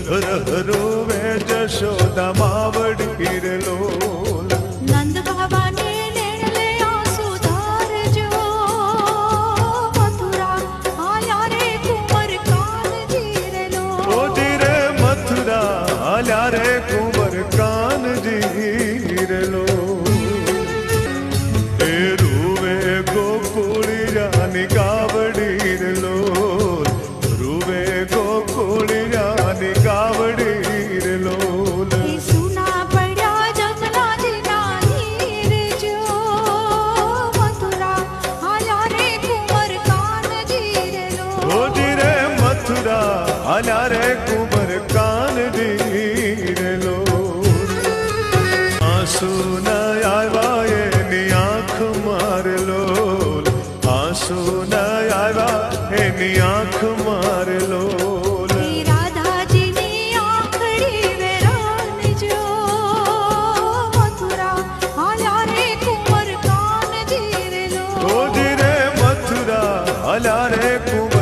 રોવે જશોદા માવડી રે લોલ નંદ બાબાને નેણલે આંસુ ધારજો મથુરા આયા રે કુંવર કાનજી રે લોલ ઓજી રે મથુરા આલ્યા રે કુંવર કાનજી રે લોલ એ રૂવે ગોકુળિયાની ગાવડી રે લોલ રૂવે ગોકુળિયાની ગાવડી રે લોલ એ સુના પડ્યા જમનાજીના હીર જો મથુરા આયા રે કુંવર કાનજી રે લોલ ઓજી રે મથુરા આલ્યા રે કુંવર કાનજી રે લોલ આંસુ ન આવ્યા એની આંખ માર લોલ આંસુ ન આવ્યા એની આંખ માર લોલ એ રાધાજીની આંખડી વેરાનજો મથુરા આયા રે કુંવર કાનજી રે લોલ ઓજી રે મથુરા આલ્યા રે કુંવર